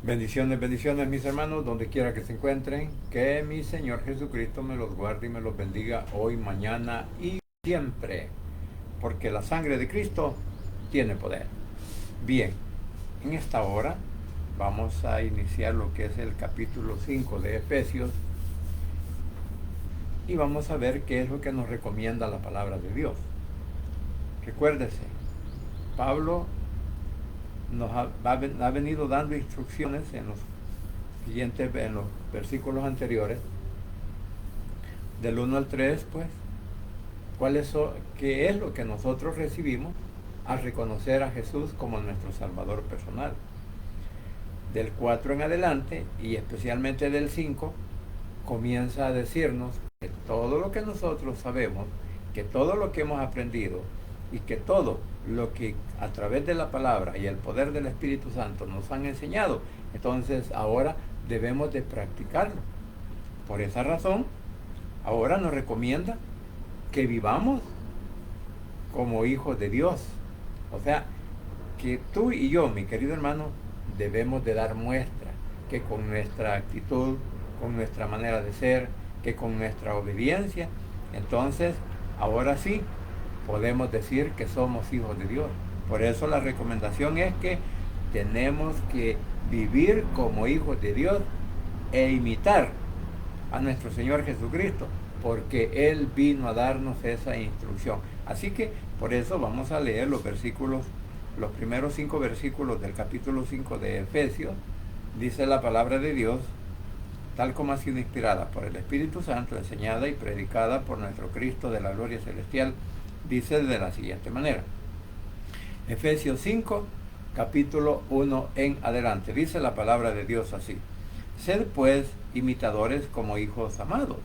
Bendiciones, bendiciones mis hermanos, donde quiera que se encuentren. Que mi Señor Jesucristo me los guarde y me los bendiga hoy, mañana y siempre. Porque la sangre de Cristo tiene poder. Bien, en esta hora vamos a iniciar lo que es el capítulo 5 de Efesios. Y vamos a ver qué es lo que nos recomienda la palabra de Dios. Recuérdese, Pablo nos ha venido dando instrucciones en los versículos anteriores, del 1 al 3, pues, qué es lo que nosotros recibimos al reconocer a Jesús como nuestro Salvador personal. Del 4 en adelante, y especialmente del 5, comienza a decirnos que todo lo que nosotros sabemos, que todo lo que hemos aprendido y que todo lo que a través de la palabra y el poder del Espíritu Santo nos han enseñado, entonces ahora debemos de practicarlo. Por esa razón, ahora nos recomienda que vivamos como hijos de Dios. O sea, que tú y yo, mi querido hermano, debemos de dar muestra que con nuestra actitud, con nuestra manera de ser, que con nuestra obediencia, entonces ahora sí podemos decir que somos hijos de Dios. Por eso la recomendación es que tenemos que vivir como hijos de Dios e imitar a nuestro Señor Jesucristo, porque Él vino a darnos esa instrucción. Así que por eso vamos a leer los primeros 5 versículos del capítulo 5 de Efesios. Dice la palabra de Dios, tal como ha sido inspirada por el Espíritu Santo, enseñada y predicada por nuestro Cristo de la gloria celestial, dice de la siguiente manera. Efesios 5, capítulo 1 en adelante. Dice la palabra de Dios así. Sed pues imitadores como hijos amados,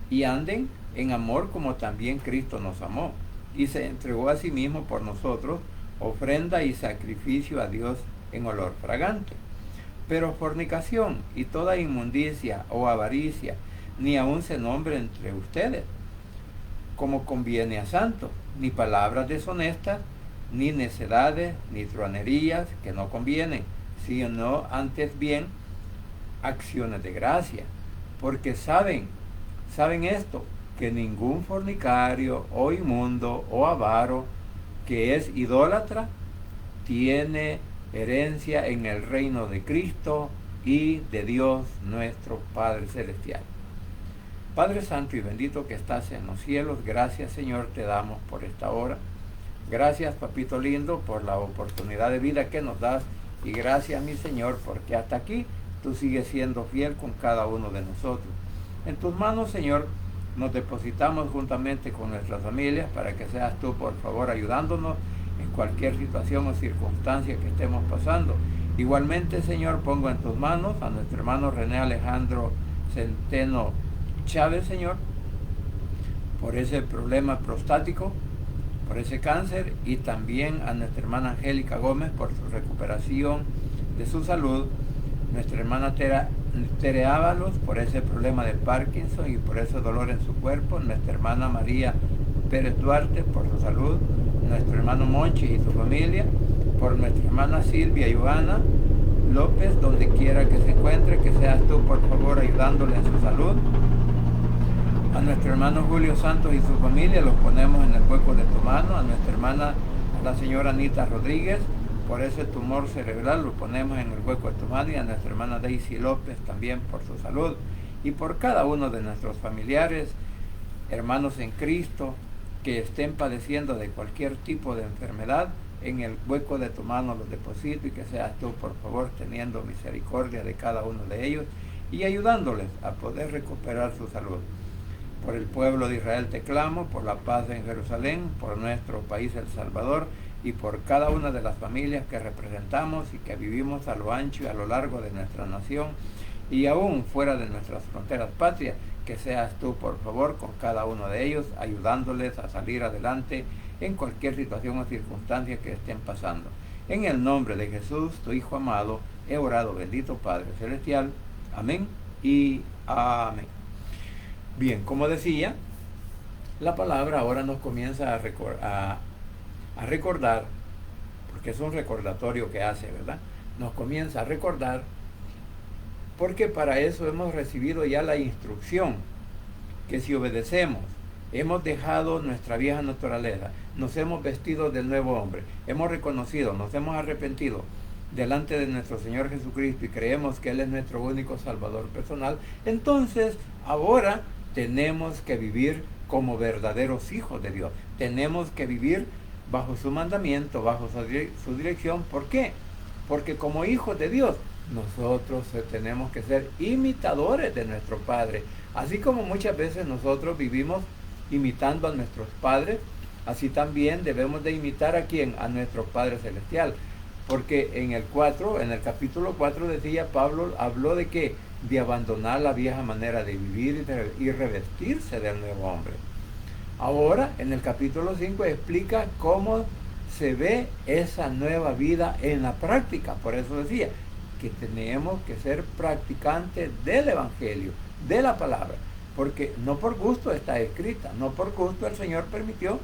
y anden en amor como también Cristo nos amó, y se entregó a sí mismo por nosotros, ofrenda y sacrificio a Dios en olor fragante. Pero fornicación y toda inmundicia o avaricia ni aun se nombre entre ustedes, como conviene a santos, ni palabras deshonestas, ni necedades, ni truanerías que no convienen, sino antes bien acciones de gracia, porque saben esto, que ningún fornicario o inmundo o avaro que es idólatra tiene herencia en el reino de Cristo y de Dios nuestro Padre Celestial. Padre Santo y bendito que estás en los cielos, gracias Señor te damos por esta hora. Gracias Papito lindo por la oportunidad de vida que nos das, y gracias mi Señor porque hasta aquí tú sigues siendo fiel con cada uno de nosotros. En tus manos Señor nos depositamos juntamente con nuestras familias para que seas tú por favor ayudándonos en cualquier situación o circunstancia que estemos pasando. Igualmente Señor pongo en tus manos a nuestro hermano René Alejandro Centeno Chávez, Señor, por ese problema prostático, por ese cáncer, y también a nuestra hermana Angélica Gómez por su recuperación de su salud, nuestra hermana Tere Ábalos por ese problema de Parkinson y por ese dolor en su cuerpo, nuestra hermana María Pérez Duarte por su salud, nuestro hermano Monchi y su familia, por nuestra hermana Silvia Ivana López, donde quiera que se encuentre, que seas tú por favor ayudándole en su salud. A nuestro hermano Julio Santos y su familia los ponemos en el hueco de tu mano. A nuestra hermana, la señora Anita Rodríguez, por ese tumor cerebral lo ponemos en el hueco de tu mano. Y a nuestra hermana Daisy López también por su salud. Y por cada uno de nuestros familiares, hermanos en Cristo, que estén padeciendo de cualquier tipo de enfermedad, en el hueco de tu mano los deposito, y que seas tú por favor teniendo misericordia de cada uno de ellos y ayudándoles a poder recuperar su salud. Por el pueblo de Israel te clamo, por la paz en Jerusalén, por nuestro país El Salvador, y por cada una de las familias que representamos y que vivimos a lo ancho y a lo largo de nuestra nación, y aún fuera de nuestras fronteras patrias, que seas tú por favor con cada uno de ellos, ayudándoles a salir adelante en cualquier situación o circunstancia que estén pasando. En el nombre de Jesús, tu Hijo amado, he orado, bendito Padre Celestial. Amén y amén. Bien, como decía, la palabra ahora nos comienza a recordar, porque es un recordatorio que hace, ¿verdad? nos comienza a recordar, porque para eso hemos recibido ya la instrucción, que si obedecemos, hemos dejado nuestra vieja naturaleza, nos hemos vestido del nuevo hombre, hemos reconocido, nos hemos arrepentido delante de nuestro Señor Jesucristo y creemos que Él es nuestro único Salvador personal, entonces ahora tenemos que vivir como verdaderos hijos de Dios. Tenemos que vivir bajo su mandamiento, bajo su dirección. ¿Por qué? Porque como hijos de Dios, nosotros tenemos que ser imitadores de nuestro Padre. Así como muchas veces nosotros vivimos imitando a nuestros padres, así también debemos de imitar a ¿quién? A nuestro Padre Celestial. Porque en el capítulo 4 decía Pablo, habló de que de abandonar la vieja manera de vivir y revestirse del nuevo hombre. Ahora, en el capítulo 5 explica cómo se ve esa nueva vida en la práctica. Por eso decía que tenemos que ser practicantes del Evangelio, de la palabra. Porque no por gusto está escrita, no por gusto el Señor permitió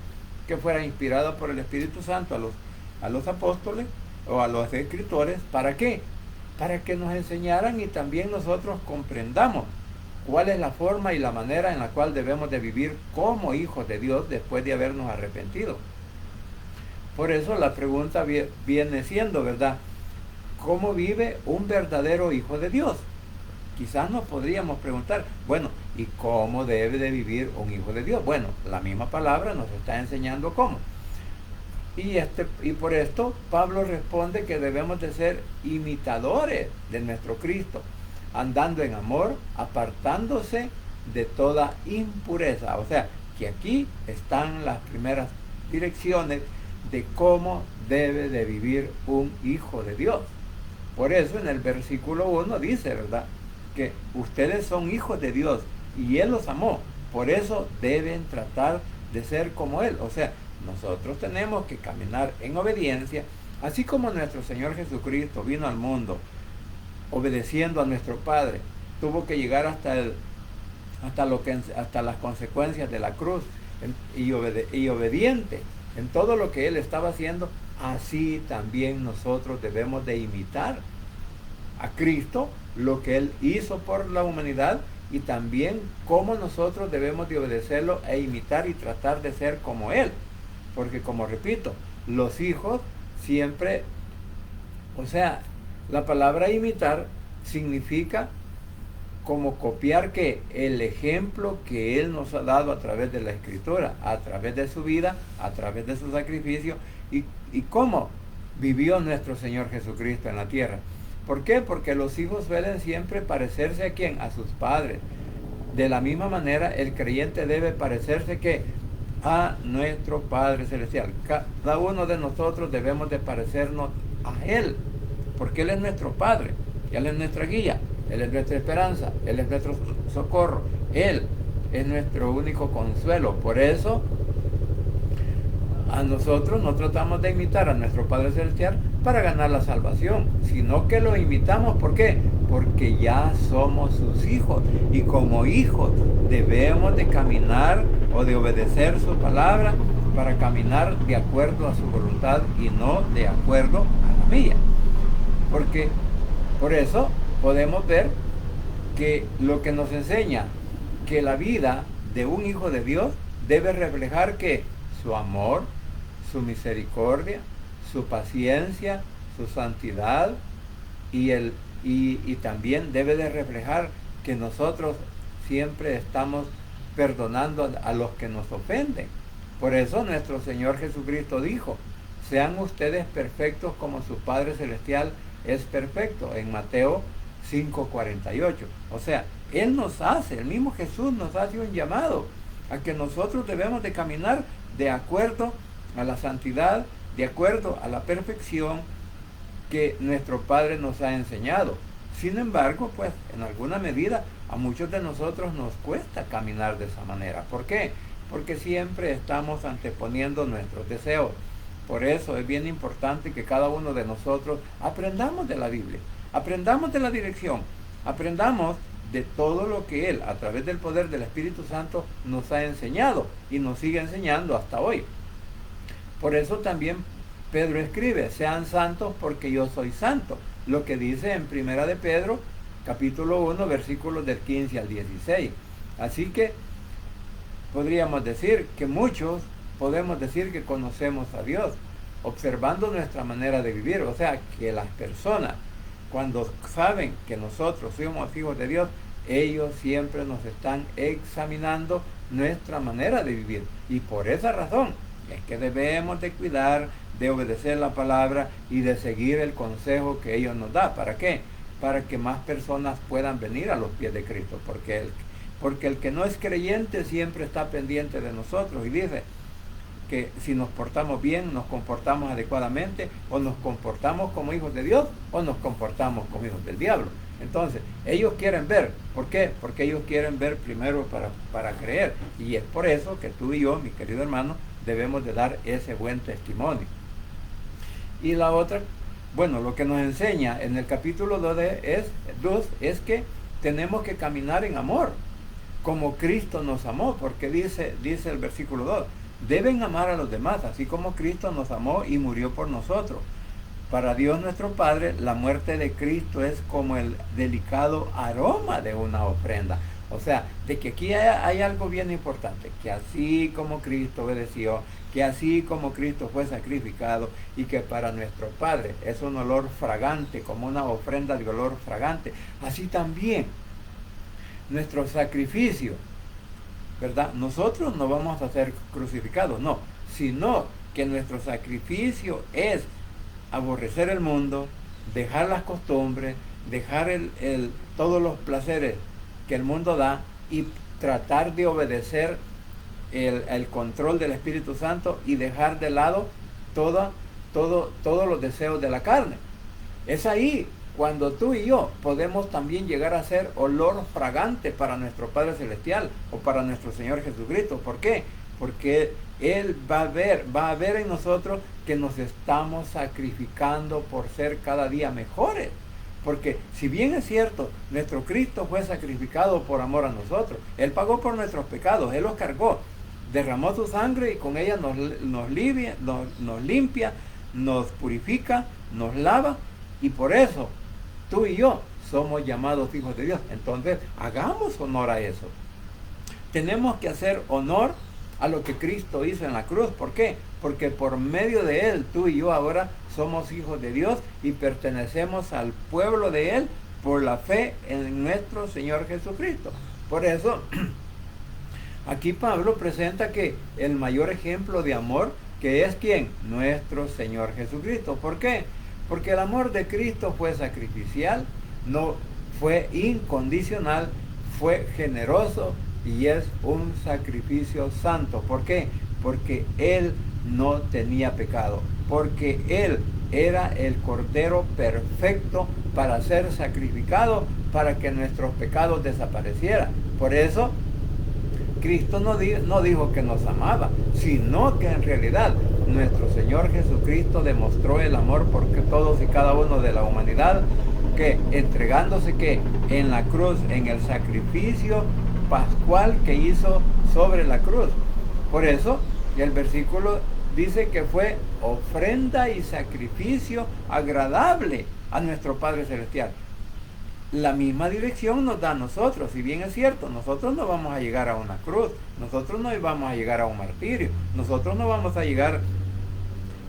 que fuera inspirada por el Espíritu Santo a los apóstoles o a los escritores. ¿Para qué? Para que nos enseñaran y también nosotros comprendamos cuál es la forma y la manera en la cual debemos de vivir como hijos de Dios después de habernos arrepentido. Por eso la pregunta viene siendo, ¿verdad? ¿Cómo vive un verdadero hijo de Dios? Quizás nos podríamos preguntar, bueno, ¿y cómo debe de vivir un hijo de Dios? Bueno, la misma palabra nos está enseñando cómo. Y por esto Pablo responde que debemos de ser imitadores de nuestro Cristo, andando en amor, apartándose de toda impureza. O sea, que aquí están las primeras direcciones de cómo debe de vivir un hijo de Dios. Por eso en el versículo 1 dice, ¿verdad?, que ustedes son hijos de Dios y Él los amó. Por eso deben tratar de ser como Él. O sea, nosotros tenemos que caminar en obediencia, así como nuestro Señor Jesucristo vino al mundo obedeciendo a nuestro Padre, tuvo que llegar hasta las consecuencias de la cruz y obediente en todo lo que Él estaba haciendo. Así también nosotros debemos de imitar a Cristo, lo que Él hizo por la humanidad, y también cómo nosotros debemos de obedecerlo e imitar y tratar de ser como Él. Porque, como repito, los hijos siempre, o sea, la palabra imitar significa como copiar que el ejemplo que Él nos ha dado a través de la Escritura, a través de su vida, a través de su sacrificio, y cómo vivió nuestro Señor Jesucristo en la tierra. ¿Por qué? Porque los hijos suelen siempre parecerse ¿a quién? A sus padres. De la misma manera, el creyente debe parecerse ¿qué? A nuestro Padre Celestial. Cada uno de nosotros debemos de parecernos a Él, porque Él es nuestro Padre, Él es nuestra guía, Él es nuestra esperanza, Él es nuestro socorro, Él es nuestro único consuelo. Por eso a nosotros no tratamos de imitar a nuestro Padre Celestial para ganar la salvación, sino que lo imitamos. ¿Por qué? Porque ya somos sus hijos, y como hijos debemos de caminar o de obedecer su palabra para caminar de acuerdo a su voluntad y no de acuerdo a la mía. Porque por eso podemos ver que lo que nos enseña que la vida de un hijo de Dios debe reflejar que su amor, su misericordia, su paciencia, su santidad, y también debe de reflejar que nosotros siempre estamos perdonando a los que nos ofenden. Por eso nuestro Señor Jesucristo dijo, sean ustedes perfectos como su Padre Celestial es perfecto, en Mateo 5:48. O sea, Él nos hace, el mismo Jesús nos hace un llamado a que nosotros debemos de caminar de acuerdo a la santidad, de acuerdo a la perfección que nuestro Padre nos ha enseñado. Sin embargo, pues en alguna medida a muchos de nosotros nos cuesta caminar de esa manera. ¿Por qué? Porque siempre estamos anteponiendo nuestros deseos. Por eso es bien importante que cada uno de nosotros aprendamos de la Biblia, aprendamos de la dirección, aprendamos de todo lo que Él, a través del poder del Espíritu Santo, nos ha enseñado y nos sigue enseñando hasta hoy. Por eso también Pedro escribe, sean santos porque yo soy santo. Lo que dice en Primera de Pedro, capítulo 1, versículos del 15 al 16. Así que podríamos decir que muchos podemos decir que conocemos a Dios, observando nuestra manera de vivir. O sea, que las personas, cuando saben que nosotros somos hijos de Dios, ellos siempre nos están examinando nuestra manera de vivir. Y por esa razón es que debemos de cuidar, de obedecer la palabra y de seguir el consejo que ellos nos dan. ¿Para qué? Para que más personas puedan venir a los pies de Cristo. Porque el que no es creyente siempre está pendiente de nosotros y dice que si nos portamos bien, nos comportamos adecuadamente, o nos comportamos como hijos de Dios, o nos comportamos como hijos del diablo. Entonces, ellos quieren ver. ¿Por qué? Porque ellos quieren ver primero para creer. Y es por eso que tú y yo, mi querido hermano, debemos de dar ese buen testimonio. Y la otra, bueno, lo que nos enseña en el capítulo 2 es que tenemos que caminar en amor, como Cristo nos amó, porque dice el versículo 2, deben amar a los demás, así como Cristo nos amó y murió por nosotros. Para Dios nuestro Padre, la muerte de Cristo es como el delicado aroma de una ofrenda. O sea, de que aquí hay algo bien importante, que así como Cristo obedeció, que así como Cristo fue sacrificado, y que para nuestro Padre es un olor fragante, como una ofrenda de olor fragante, así también nuestro sacrificio, ¿verdad? Nosotros no vamos a ser crucificados, no, sino que nuestro sacrificio es aborrecer el mundo, dejar las costumbres, dejar todos los placeres que el mundo da y tratar de obedecer el control del Espíritu Santo y dejar de lado todos los deseos de la carne. Es ahí cuando tú y yo podemos también llegar a ser olor fragante para nuestro Padre Celestial o para nuestro Señor Jesucristo. ¿Por qué? Porque Él va a ver en nosotros que nos estamos sacrificando por ser cada día mejores. Porque si bien es cierto, nuestro Cristo fue sacrificado por amor a nosotros. Él pagó por nuestros pecados, Él los cargó. Derramó su sangre y con ella nos limpia, nos purifica, nos lava. Y por eso tú y yo somos llamados hijos de Dios. Entonces, hagamos honor a eso. Tenemos que hacer honor a lo que Cristo hizo en la cruz. ¿Por qué? Porque por medio de Él, tú y yo ahora somos hijos de Dios y pertenecemos al pueblo de Él por la fe en nuestro Señor Jesucristo. Por eso, aquí Pablo presenta que el mayor ejemplo de amor, que es ¿quién? Nuestro Señor Jesucristo. ¿Por qué? Porque el amor de Cristo fue sacrificial, no fue incondicional, fue generoso y es un sacrificio santo. ¿Por qué? Porque Él no tenía pecado, porque Él era el Cordero perfecto para ser sacrificado, para que nuestros pecados desaparecieran. Por eso, Cristo no dijo que nos amaba, sino que en realidad nuestro Señor Jesucristo demostró el amor por todos y cada uno de la humanidad, que entregándose que en la cruz, en el sacrificio pascual que hizo sobre la cruz. Por eso, el versículo dice que fue ofrenda y sacrificio agradable a nuestro Padre Celestial. La misma dirección nos da a nosotros. Si bien es cierto, nosotros no vamos a llegar a una cruz, nosotros no vamos a llegar a un martirio, nosotros no vamos a llegar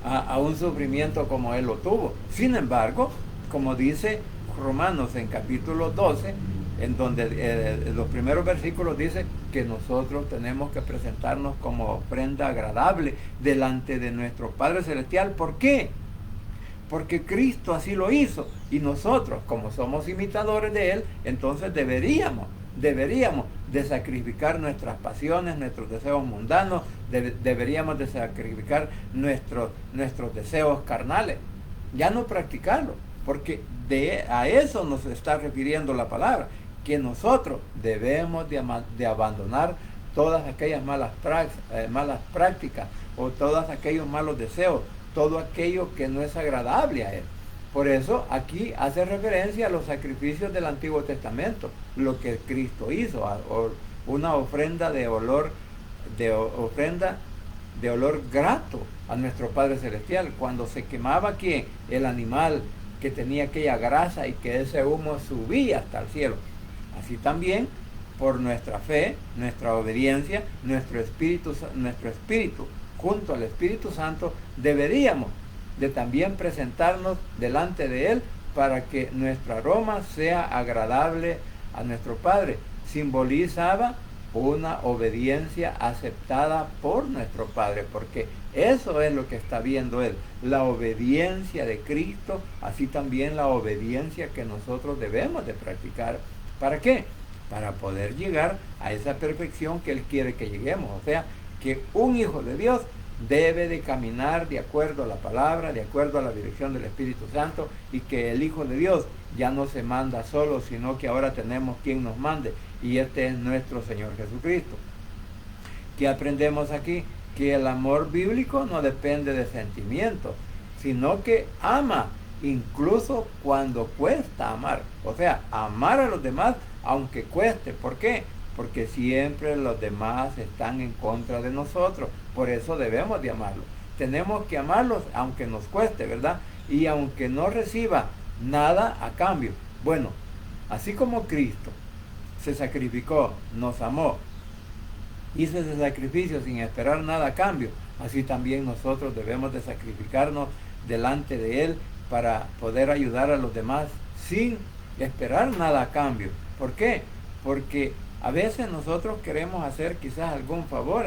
a un sufrimiento como Él lo tuvo. Sin embargo, como dice Romanos en capítulo 12, en donde los primeros versículos dice que nosotros tenemos que presentarnos como ofrenda agradable delante de nuestro Padre Celestial. ¿Por qué? Porque Cristo así lo hizo, y nosotros, como somos imitadores de Él, entonces deberíamos de sacrificar nuestras pasiones, nuestros deseos mundanos, deberíamos de sacrificar nuestros deseos carnales, ya no practicarlo, porque a eso nos está refiriendo la palabra, que nosotros debemos de abandonar todas aquellas malas prácticas o todos aquellos malos deseos, todo aquello que no es agradable a Él. Por eso aquí hace referencia a los sacrificios del Antiguo Testamento, lo que Cristo hizo, una ofrenda de olor, ofrenda de olor grato a nuestro Padre Celestial. Cuando se quemaba ¿quién? El animal que tenía aquella grasa y que ese humo subía hasta el cielo. Así también, por nuestra fe, nuestra obediencia, nuestro espíritu junto al Espíritu Santo, deberíamos de también presentarnos delante de Él para que nuestro aroma sea agradable a nuestro Padre. Simbolizaba una obediencia aceptada por nuestro Padre, porque eso es lo que está viendo Él, la obediencia de Cristo, así también la obediencia que nosotros debemos de practicar. ¿Para qué? Para poder llegar a esa perfección que Él quiere que lleguemos. O sea, que un hijo de Dios debe de caminar de acuerdo a la palabra, de acuerdo a la dirección del Espíritu Santo, y que el Hijo de Dios ya no se manda solo, sino que ahora tenemos quien nos mande, y este es nuestro Señor Jesucristo. ¿Qué aprendemos aquí? Que el amor bíblico no depende de sentimientos, sino que ama, incluso cuando cuesta amar. O sea, amar a los demás aunque cueste. ¿Por qué? Porque siempre los demás están en contra de nosotros. Por eso debemos de amarlos. Tenemos que amarlos aunque nos cueste, ¿verdad? Y aunque no reciba nada a cambio. Bueno, así como Cristo se sacrificó, nos amó, hizo ese sacrificio sin esperar nada a cambio, así también nosotros debemos de sacrificarnos delante de Él para poder ayudar a los demás sin esperar nada a cambio. ¿Por qué? Porque a veces nosotros queremos hacer quizás algún favor,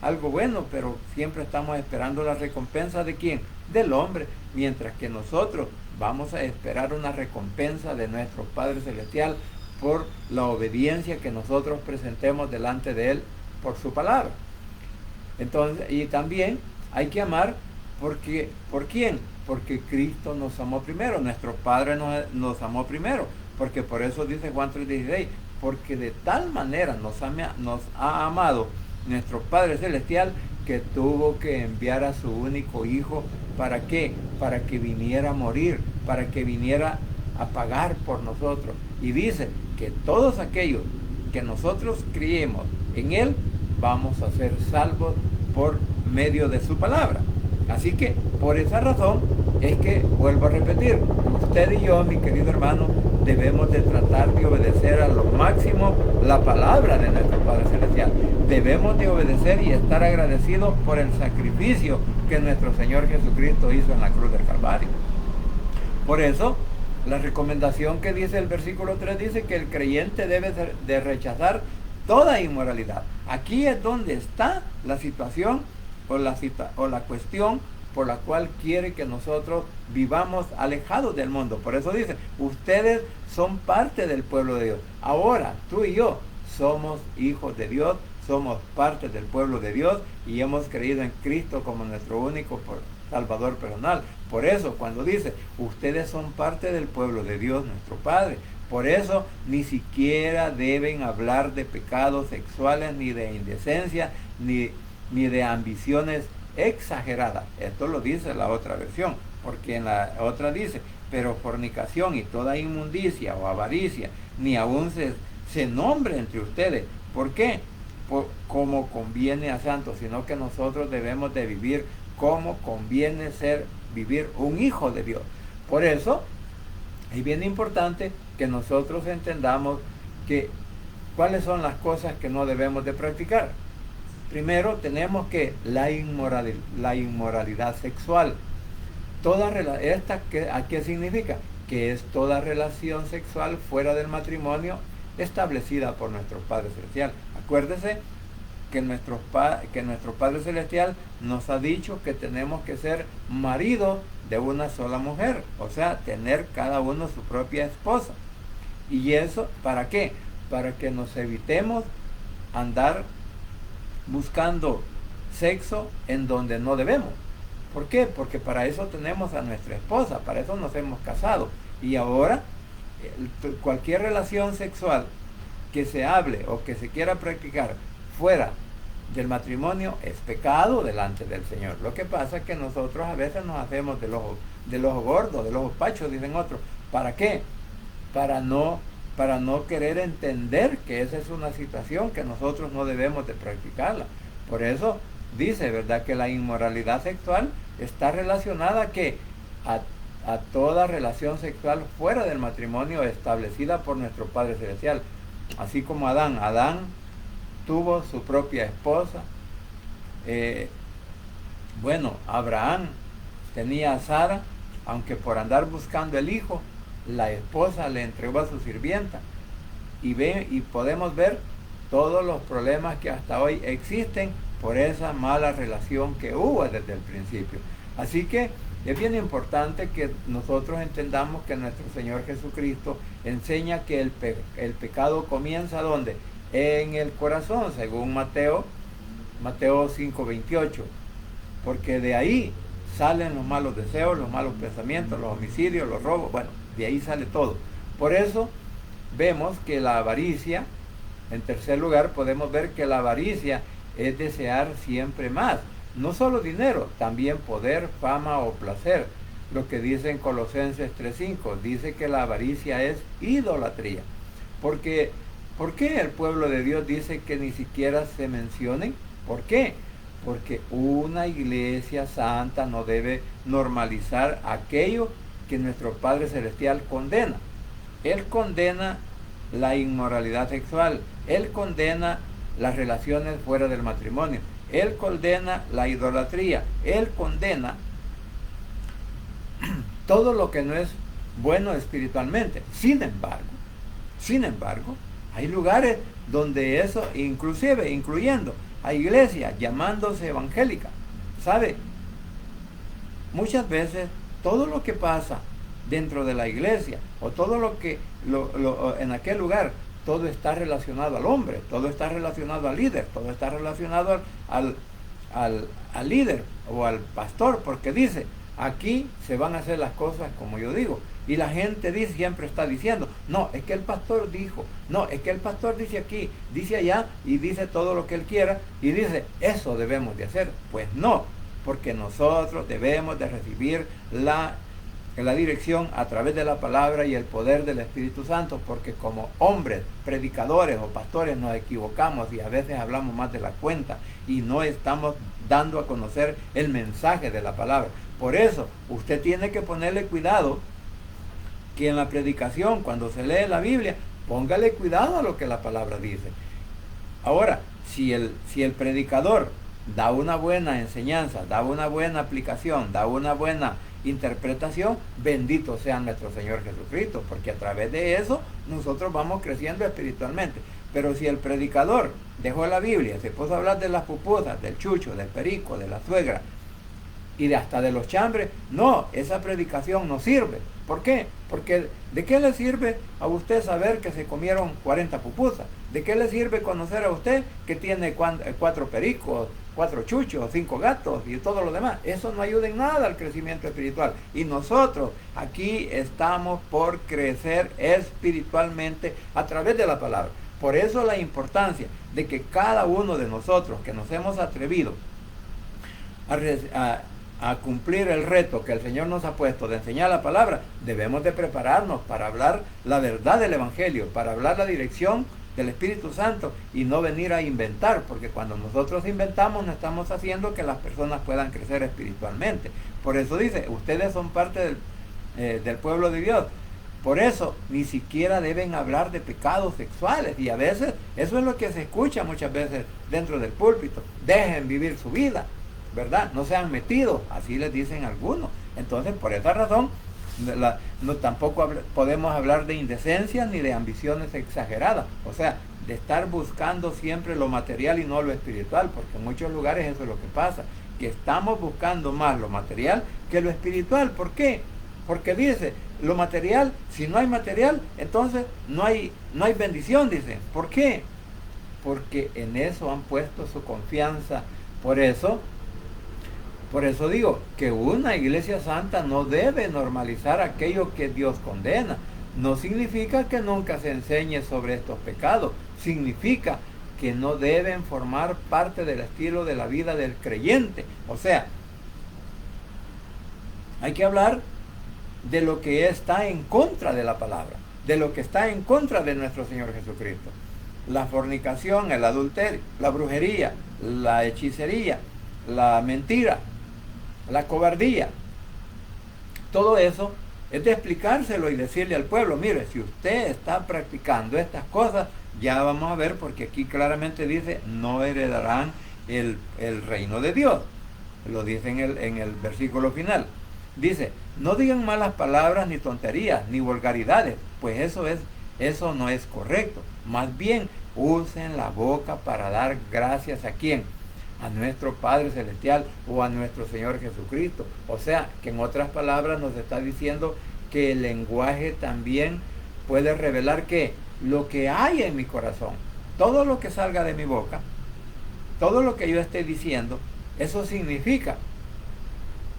algo bueno, pero siempre estamos esperando la recompensa ¿de quién? Del hombre, mientras que nosotros vamos a esperar una recompensa de nuestro Padre Celestial por la obediencia que nosotros presentemos delante de Él por su palabra. Entonces, y también hay que amar porque, ¿por quién? Porque Cristo nos amó primero, nuestro Padre nos amó primero, porque por eso dice Juan 3:16, porque de tal manera nos ha amado nuestro Padre Celestial que tuvo que enviar a su único Hijo. ¿Para qué? Para que viniera a morir, para que viniera a pagar por nosotros. Y dice que todos aquellos que nosotros creemos en Él, vamos a ser salvos por medio de su palabra. Así que por esa razón es que, vuelvo a repetir, usted y yo, mi querido hermano, debemos de tratar de obedecer a lo máximo la palabra de nuestro Padre Celestial. Debemos de obedecer y estar agradecidos por el sacrificio que nuestro Señor Jesucristo hizo en la cruz del Calvario. Por eso, la recomendación que dice el versículo 3 dice que el creyente debe de rechazar toda inmoralidad. Aquí es donde está la situación o la cuestión por la cual quiere que nosotros vivamos alejados del mundo. Por eso dice, ustedes son parte del pueblo de Dios. Ahora, tú y yo somos hijos de Dios, somos parte del pueblo de Dios y hemos creído en Cristo como nuestro único Salvador personal. Por eso, cuando dice, ustedes son parte del pueblo de Dios, nuestro Padre, por eso ni siquiera deben hablar de pecados sexuales, ni de indecencia, ni de ambiciones exageradas. Esto lo dice la otra versión, porque en la otra dice, pero fornicación y toda inmundicia o avaricia, ni aún se nombre entre ustedes. ¿Por qué? Como conviene a santos, sino que nosotros debemos de vivir como conviene vivir un hijo de Dios. Por eso es bien importante que nosotros entendamos que cuáles son las cosas que no debemos de practicar. Primero tenemos que la inmoralidad sexual. ¿A qué significa? Que es toda relación sexual fuera del matrimonio establecida por nuestro Padre Celestial. Acuérdese que nuestro Padre Celestial nos ha dicho que tenemos que ser maridos de una sola mujer, o sea, tener cada uno su propia esposa. ¿Y eso para qué? Para que nos evitemos andar buscando sexo en donde no debemos. ¿Por qué? Porque para eso tenemos a nuestra esposa, para eso nos hemos casado. Y ahora, cualquier relación sexual que se hable o que se quiera practicar fuera del matrimonio es pecado delante del Señor. Lo que pasa es que nosotros a veces nos hacemos del ojo gordo, del ojo pacho, dicen otros. ¿Para qué? Para no querer entender que esa es una situación que nosotros no debemos de practicarla. Por eso dice, ¿verdad?, que la inmoralidad sexual está relacionada a toda relación sexual fuera del matrimonio establecida por nuestro Padre Celestial. Así como Adán tuvo su propia esposa. Abraham tenía a Sara, aunque por andar buscando el hijo, la esposa le entregó a su sirvienta. Y podemos ver todos los problemas que hasta hoy existen por esa mala relación que hubo desde el principio. Así que es bien importante que nosotros entendamos que nuestro Señor Jesucristo enseña que el pecado comienza ¿dónde? En el corazón, según Mateo 5:28, porque de ahí salen los malos deseos, los malos pensamientos, los homicidios, los robos, de ahí sale todo. Por eso vemos que la avaricia, en tercer lugar, podemos ver que la avaricia es desear siempre más. No solo dinero, también poder, fama o placer. Lo que dice en Colosenses 3:5, dice que la avaricia es idolatría. ¿Por qué el pueblo de Dios dice que ni siquiera se mencionen? ¿Por qué? Porque una iglesia santa no debe normalizar aquello que nuestro Padre Celestial condena. Él condena la inmoralidad sexual, Él condena las relaciones fuera del matrimonio, Él condena la idolatría, Él condena todo lo que no es bueno espiritualmente. Sin embargo, hay lugares donde eso, incluyendo a iglesias llamándose evangélicas, ¿sabe? Muchas veces todo lo que pasa dentro de la iglesia o todo lo que en aquel lugar, todo está relacionado al hombre, todo está relacionado al líder, todo está relacionado al líder o al pastor, porque dice, aquí se van a hacer las cosas como yo digo. Y la gente siempre está diciendo, no, es que el pastor dijo, no, es que el pastor dice aquí, dice allá, y dice todo lo que él quiera, y dice, eso debemos de hacer. Pues no, porque nosotros debemos de recibir la dirección a través de la palabra y el poder del Espíritu Santo, porque como hombres, predicadores o pastores nos equivocamos y a veces hablamos más de la cuenta y no estamos dando a conocer el mensaje de la palabra. Por eso, usted tiene que ponerle cuidado que en la predicación, cuando se lee la Biblia, póngale cuidado a lo que la palabra dice. Ahora, si el predicador da una buena enseñanza, da una buena aplicación, da una buena interpretación, bendito sea nuestro Señor Jesucristo, porque a través de eso nosotros vamos creciendo espiritualmente. Pero si el predicador dejó la Biblia, se puso a hablar de las pupusas, del chucho, del perico, de la suegra y hasta de los chambres, no, esa predicación no sirve. ¿Por qué? Porque ¿de qué le sirve a usted saber que se comieron 40 pupusas? ¿De qué le sirve conocer a usted que tiene 4 pericos, 4 chuchos, 5 gatos y todo lo demás? Eso no ayuda en nada al crecimiento espiritual. Y nosotros aquí estamos por crecer espiritualmente a través de la palabra. Por eso la importancia de que cada uno de nosotros que nos hemos atrevido a cumplir el reto que el Señor nos ha puesto de enseñar la palabra, debemos de prepararnos para hablar la verdad del Evangelio, para hablar la dirección del Espíritu Santo y no venir a inventar, porque cuando nosotros inventamos no estamos haciendo que las personas puedan crecer espiritualmente. Por eso dice, ustedes son parte del pueblo de Dios. Por eso ni siquiera deben hablar de pecados sexuales, y a veces eso es lo que se escucha muchas veces dentro del púlpito. Dejen vivir su vida, ¿verdad? No sean metidos, así les dicen algunos. Entonces, por esa razón, tampoco podemos hablar de indecencia ni de ambiciones exageradas, o sea, de estar buscando siempre lo material y no lo espiritual, porque en muchos lugares eso es lo que pasa, que estamos buscando más lo material que lo espiritual. ¿Por qué? Porque dice, lo material, si no hay material, entonces no hay bendición, dice. ¿Por qué? Porque en eso han puesto su confianza. Por eso digo que una iglesia santa no debe normalizar aquello que Dios condena. No significa que nunca se enseñe sobre estos pecados. Significa que no deben formar parte del estilo de la vida del creyente. O sea, hay que hablar de lo que está en contra de la palabra, de lo que está en contra de nuestro Señor Jesucristo. La fornicación, el adulterio, la brujería, la hechicería, la mentira, la cobardía. Todo eso es de explicárselo y decirle al pueblo, mire, si usted está practicando estas cosas, ya vamos a ver, porque aquí claramente dice, no heredarán el reino de Dios. Lo dice en el versículo final. Dice, no digan malas palabras, ni tonterías, ni vulgaridades, pues eso no es correcto. Más bien, usen la boca para dar gracias a ¿quién? A nuestro Padre Celestial o a nuestro Señor Jesucristo. O sea, que en otras palabras nos está diciendo que el lenguaje también puede revelar que lo que hay en mi corazón, todo lo que salga de mi boca, todo lo que yo esté diciendo, eso significa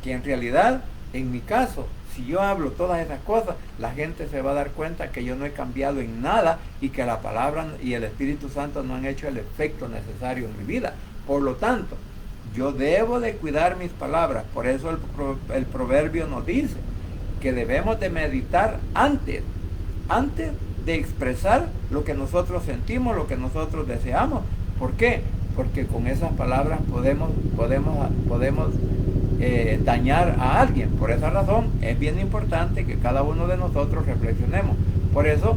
que en realidad, en mi caso, si yo hablo todas esas cosas, la gente se va a dar cuenta que yo no he cambiado en nada y que la palabra y el Espíritu Santo no han hecho el efecto necesario en mi vida. Por lo tanto, yo debo de cuidar mis palabras. Por eso el proverbio nos dice que debemos de meditar antes de expresar lo que nosotros sentimos, lo que nosotros deseamos. ¿Por qué? Porque con esas palabras podemos dañar a alguien. Por esa razón es bien importante que cada uno de nosotros reflexionemos. Por eso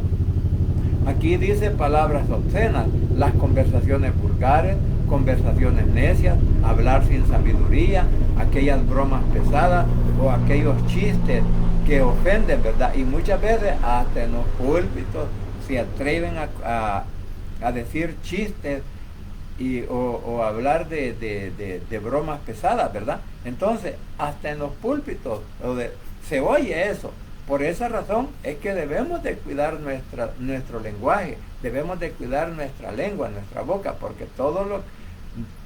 aquí dice palabras obscenas, las conversaciones vulgares, conversaciones necias, hablar sin sabiduría, aquellas bromas pesadas o aquellos chistes que ofenden, ¿verdad? Y muchas veces hasta en los púlpitos se atreven a decir chistes o hablar de bromas pesadas, ¿verdad? Entonces, hasta en los púlpitos se oye eso. Por esa razón es que debemos de cuidar nuestro lenguaje, debemos de cuidar nuestra lengua, nuestra boca,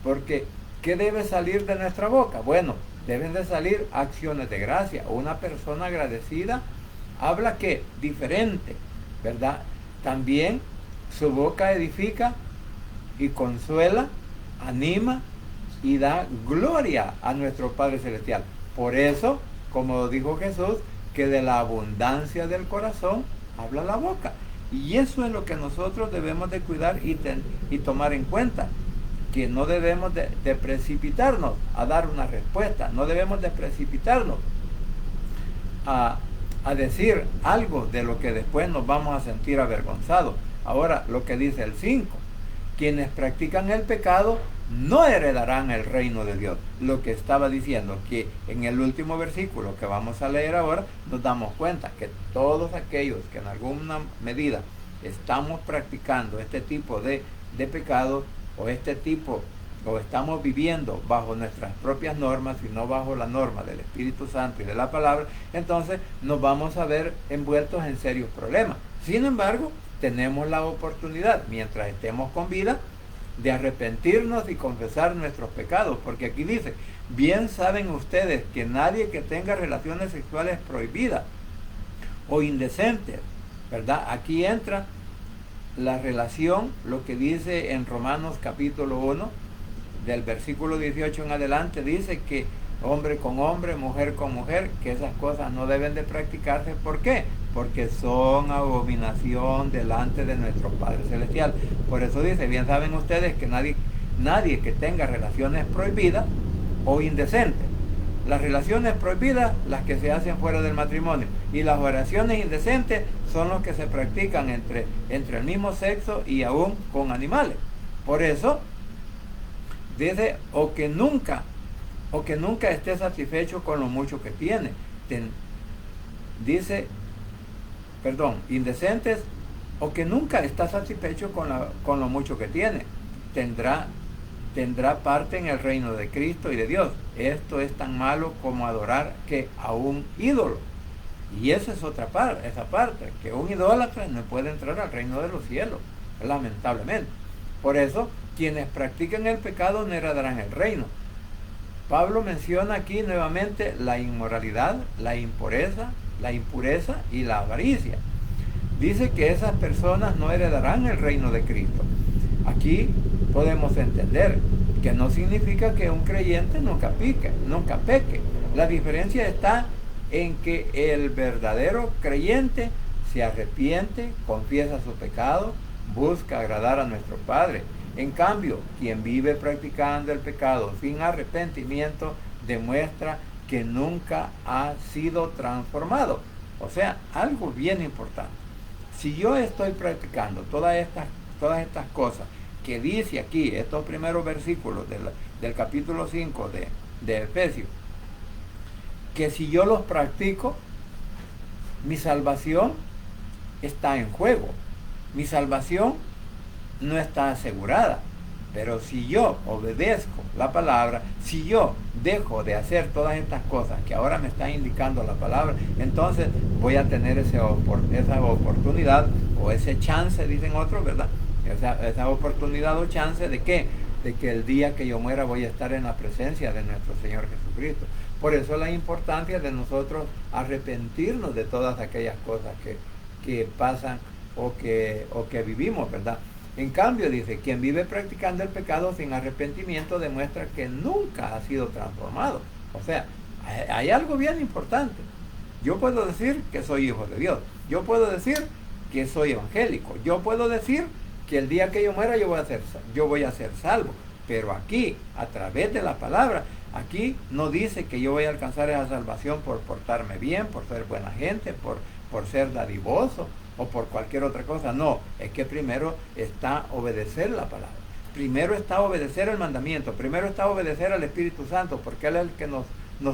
porque ¿qué debe salir de nuestra boca? Bueno, deben de salir acciones de gracia. Una persona agradecida habla que diferente, ¿verdad? También su boca edifica y consuela, anima y da gloria a nuestro Padre Celestial. Por eso, como dijo Jesús, que de la abundancia del corazón habla la boca. Y eso es lo que nosotros debemos de cuidar y tomar en cuenta, que no debemos de precipitarnos a dar una respuesta, no debemos de precipitarnos a decir algo de lo que después nos vamos a sentir avergonzados. Ahora, lo que dice el 5, quienes practican el pecado no heredarán el reino de Dios. Lo que estaba diciendo, que en el último versículo que vamos a leer ahora, nos damos cuenta que todos aquellos que en alguna medida estamos practicando este tipo de pecado, o estamos viviendo bajo nuestras propias normas y no bajo la norma del Espíritu Santo y de la palabra, entonces nos vamos a ver envueltos en serios problemas. Sin embargo, tenemos la oportunidad, mientras estemos con vida, de arrepentirnos y confesar nuestros pecados, porque aquí dice, bien saben ustedes que nadie que tenga relaciones sexuales prohibidas o indecentes, ¿verdad? Aquí entra la relación, lo que dice en Romanos capítulo 1, del versículo 18 en adelante, dice que hombre con hombre, mujer con mujer, que esas cosas no deben de practicarse. ¿Por qué? Porque son abominación delante de nuestro Padre Celestial. Por eso dice, bien saben ustedes que nadie que tenga relaciones prohibidas o indecentes. Las relaciones prohibidas, las que se hacen fuera del matrimonio, y las oraciones indecentes son los que se practican entre el mismo sexo y aún con animales. Por eso dice, o que nunca esté satisfecho con lo mucho que tiene. Indecentes, o que nunca está satisfecho con lo mucho que tiene, tendrá parte en el reino de Cristo y de Dios. Esto es tan malo como adorar que a un ídolo. Y esa es esa parte, que un idólatra no puede entrar al reino de los cielos, lamentablemente. Por eso, quienes practican el pecado no heredarán el reino. Pablo menciona aquí nuevamente la inmoralidad, la impureza y la avaricia. Dice que esas personas no heredarán el reino de Cristo. Aquí podemos entender que no significa que un creyente nunca peque. La diferencia está en que el verdadero creyente se arrepiente, confiesa su pecado, busca agradar a nuestro Padre. En cambio, quien vive practicando el pecado sin arrepentimiento demuestra que nunca ha sido transformado. O sea, algo bien importante. Si yo estoy practicando todas estas cosas que dice aquí, estos primeros versículos del capítulo 5 de Efesios, que si yo los practico, mi salvación está en juego. Mi salvación no está asegurada. Pero si yo obedezco la palabra, si yo dejo de hacer todas estas cosas que ahora me está indicando la palabra, entonces voy a tener esa oportunidad o ese chance, dicen otros, ¿verdad? Esa oportunidad o chance de ¿qué? De que el día que yo muera voy a estar en la presencia de nuestro Señor Jesucristo. Por eso la importancia de nosotros arrepentirnos de todas aquellas cosas que pasan o que vivimos, ¿verdad? En cambio, dice, quien vive practicando el pecado sin arrepentimiento demuestra que nunca ha sido transformado. O sea, hay algo bien importante. Yo puedo decir que soy hijo de Dios. Yo puedo decir que soy evangélico. Yo puedo decir que el día que yo muera yo voy a ser salvo. Pero aquí, a través de la palabra, aquí no dice que yo voy a alcanzar esa salvación por portarme bien, por ser buena gente, por ser dadivoso o por cualquier otra cosa. No, es que primero está obedecer la palabra. Primero está obedecer el mandamiento. Primero está obedecer al Espíritu Santo, porque Él es el que nos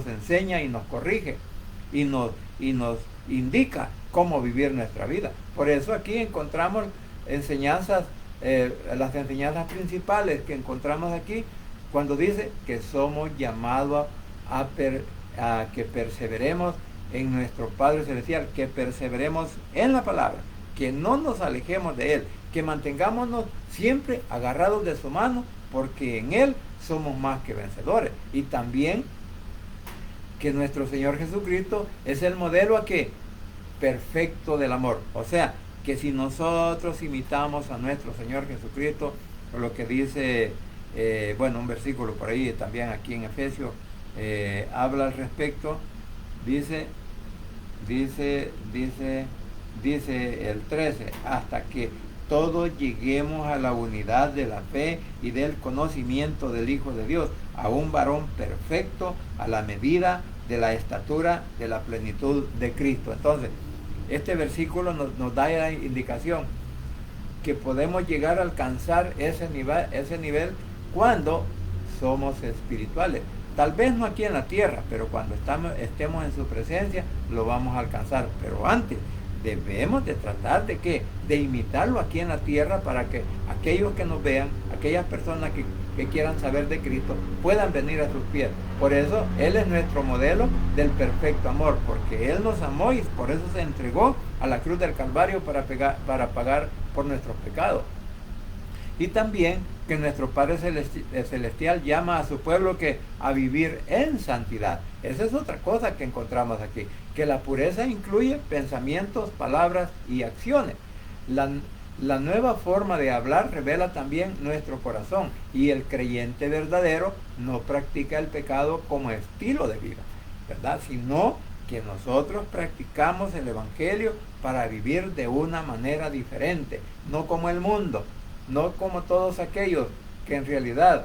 enseña y nos corrige y nos indica cómo vivir nuestra vida. Por eso aquí encontramos enseñanzas, las enseñanzas principales que encontramos aquí, cuando dice que somos llamados a que perseveremos en nuestro Padre Celestial, que perseveremos en la palabra, que no nos alejemos de Él, que mantengámonos siempre agarrados de su mano, porque en Él somos más que vencedores. Y también que nuestro Señor Jesucristo es el modelo perfecto del amor. O sea, que si nosotros imitamos a nuestro Señor Jesucristo, lo que dice, un versículo por ahí también aquí en Efesios habla al respecto. Dice el 13, hasta que todos lleguemos a la unidad de la fe y del conocimiento del Hijo de Dios, a un varón perfecto, a la medida de la estatura de la plenitud de Cristo. Entonces, este versículo nos da la indicación que podemos llegar a alcanzar ese nivel cuando somos espirituales. Tal vez no aquí en la tierra, pero cuando estemos en su presencia, lo vamos a alcanzar. Pero antes, debemos de tratar de imitarlo aquí en la tierra para que aquellos que nos vean, aquellas personas que quieran saber de Cristo, puedan venir a sus pies. Por eso, Él es nuestro modelo del perfecto amor, porque Él nos amó y por eso se entregó a la cruz del Calvario para pagar por nuestros pecados. Y también que nuestro Padre Celestial llama a su pueblo a vivir en santidad. Esa es otra cosa que encontramos aquí, que la pureza incluye pensamientos, palabras y acciones. La nueva forma de hablar revela también nuestro corazón, y el creyente verdadero no practica el pecado como estilo de vida, ¿verdad? Sino que nosotros practicamos el Evangelio para vivir de una manera diferente, no como el mundo, no como todos aquellos que en realidad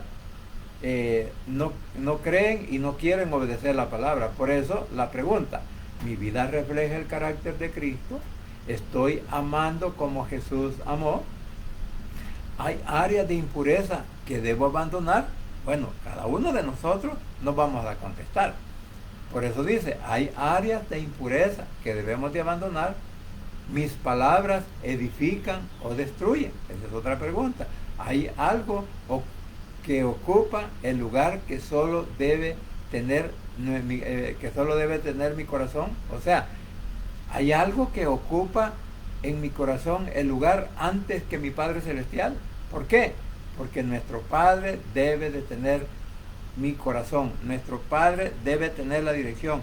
no creen y no quieren obedecer la palabra. Por eso la pregunta, ¿mi vida refleja el carácter de Cristo? ¿Estoy amando como Jesús amó? ¿Hay áreas de impureza que debo abandonar? Bueno, cada uno de nosotros nos vamos a contestar. Por eso dice, hay áreas de impureza que debemos de abandonar. ¿Mis palabras edifican o destruyen? Esa es otra pregunta. ¿Hay algo que ocupa el lugar que solo debe tener mi corazón? O sea, ¿hay algo que ocupa en mi corazón el lugar antes que mi Padre Celestial? ¿Por qué? Porque nuestro Padre debe de tener mi corazón. Nuestro Padre debe tener la dirección.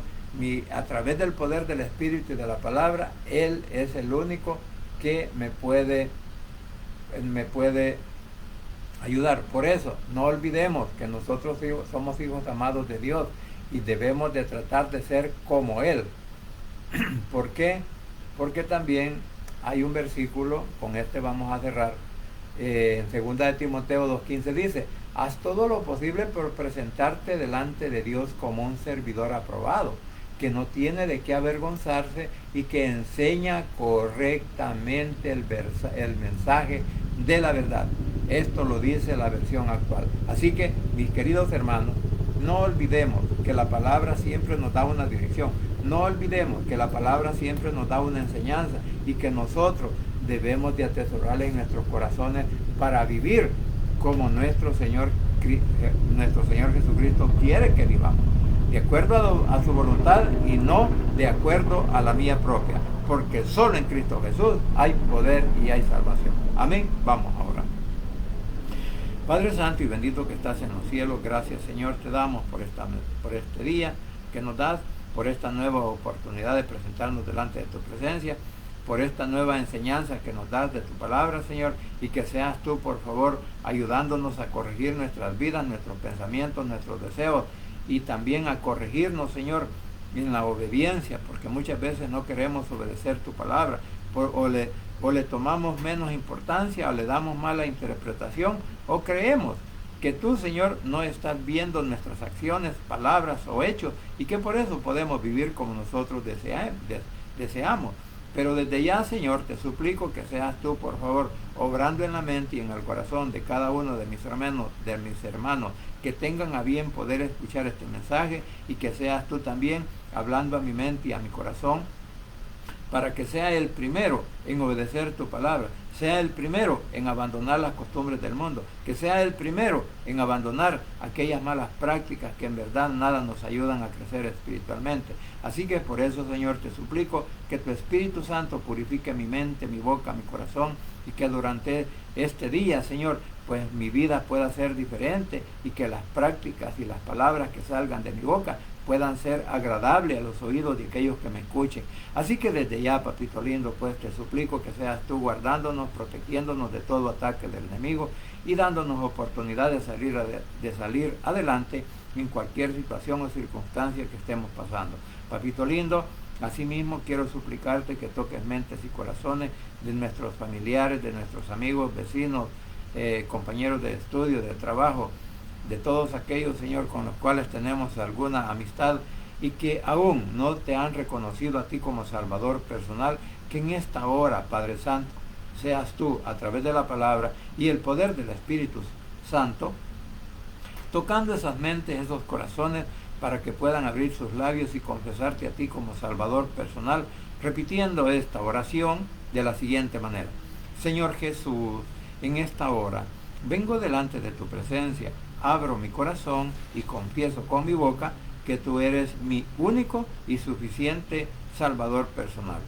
A través del poder del Espíritu y de la palabra, Él es el único que me puede ayudar. Por eso, no olvidemos que nosotros somos hijos amados de Dios y debemos de tratar de ser como Él. ¿Por qué? Porque también hay un versículo, con este vamos a cerrar, En 2 de Timoteo 2:15 dice, haz todo lo posible por presentarte delante de Dios como un servidor aprobado, que no tiene de qué avergonzarse y que enseña correctamente el mensaje de la verdad. Esto lo dice la versión actual. Así que, mis queridos hermanos, no olvidemos que la palabra siempre nos da una dirección. No olvidemos que la palabra siempre nos da una enseñanza y que nosotros debemos de atesorarla en nuestros corazones para vivir como nuestro Señor Jesucristo quiere que vivamos, de acuerdo a su voluntad y no de acuerdo a la mía propia, porque solo en Cristo Jesús hay poder y hay salvación. Amén. Vamos a orar. Padre Santo y bendito que estás en los cielos, gracias Señor te damos por este día que nos das, por esta nueva oportunidad de presentarnos delante de tu presencia, por esta nueva enseñanza que nos das de tu palabra, Señor, y que seas tú, por favor, ayudándonos a corregir nuestras vidas, nuestros pensamientos, nuestros deseos, y también a corregirnos, Señor, en la obediencia, porque muchas veces no queremos obedecer tu palabra, o le tomamos menos importancia, o le damos mala interpretación, o creemos que tú, Señor, no estás viendo nuestras acciones, palabras o hechos, y que por eso podemos vivir como nosotros deseamos. Pero desde ya, Señor, te suplico que seas tú, por favor, obrando en la mente y en el corazón de cada uno de mis hermanos, que tengan a bien poder escuchar este mensaje, y que seas tú también hablando a mi mente y a mi corazón, para que sea el primero en obedecer tu palabra, sea el primero en abandonar las costumbres del mundo, que sea el primero en abandonar aquellas malas prácticas que en verdad nada nos ayudan a crecer espiritualmente. Así que por eso, Señor, te suplico que tu Espíritu Santo purifique mi mente, mi boca, mi corazón, y que durante este día, Señor, pues mi vida pueda ser diferente, y que las prácticas y las palabras que salgan de mi boca puedan ser agradables a los oídos de aquellos que me escuchen. Así que desde ya, papito lindo, pues te suplico que seas tú guardándonos, protegiéndonos de todo ataque del enemigo y dándonos oportunidad de salir adelante en cualquier situación o circunstancia que estemos pasando. Papito lindo, asimismo quiero suplicarte que toques mentes y corazones de nuestros familiares, de nuestros amigos, vecinos, compañeros de estudio, de trabajo, de todos aquellos, Señor, con los cuales tenemos alguna amistad y que aún no te han reconocido a ti como Salvador personal, que en esta hora, Padre Santo, seas tú, a través de la palabra y el poder del Espíritu Santo, tocando esas mentes, esos corazones, para que puedan abrir sus labios y confesarte a ti como Salvador personal, repitiendo esta oración de la siguiente manera. Señor Jesús, en esta hora vengo delante de tu presencia, abro mi corazón y confieso con mi boca que tú eres mi único y suficiente Salvador personal.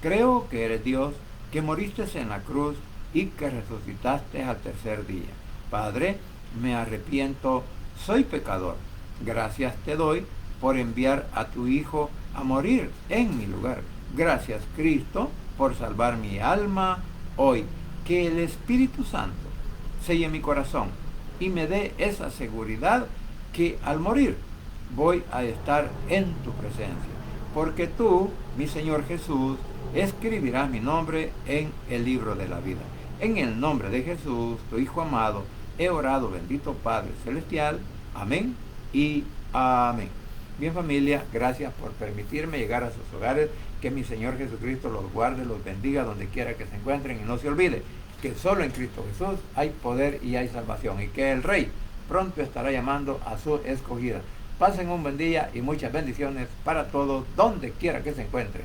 Creo que eres Dios, que moriste en la cruz y que resucitaste al tercer día. Padre, me arrepiento, soy pecador. Gracias te doy por enviar a tu Hijo a morir en mi lugar. Gracias, Cristo, por salvar mi alma hoy. Que el Espíritu Santo selle mi corazón y me dé esa seguridad que al morir voy a estar en tu presencia. Porque tú, mi Señor Jesús, escribirás mi nombre en el libro de la vida. En el nombre de Jesús, tu Hijo amado, he orado, bendito Padre Celestial. Amén y amén. Bien, familia, gracias por permitirme llegar a sus hogares. Que mi Señor Jesucristo los guarde, los bendiga donde quiera que se encuentren, y no se olvide que solo en Cristo Jesús hay poder y hay salvación, y que el Rey pronto estará llamando a su escogida. Pasen un buen día y muchas bendiciones para todos donde quiera que se encuentren.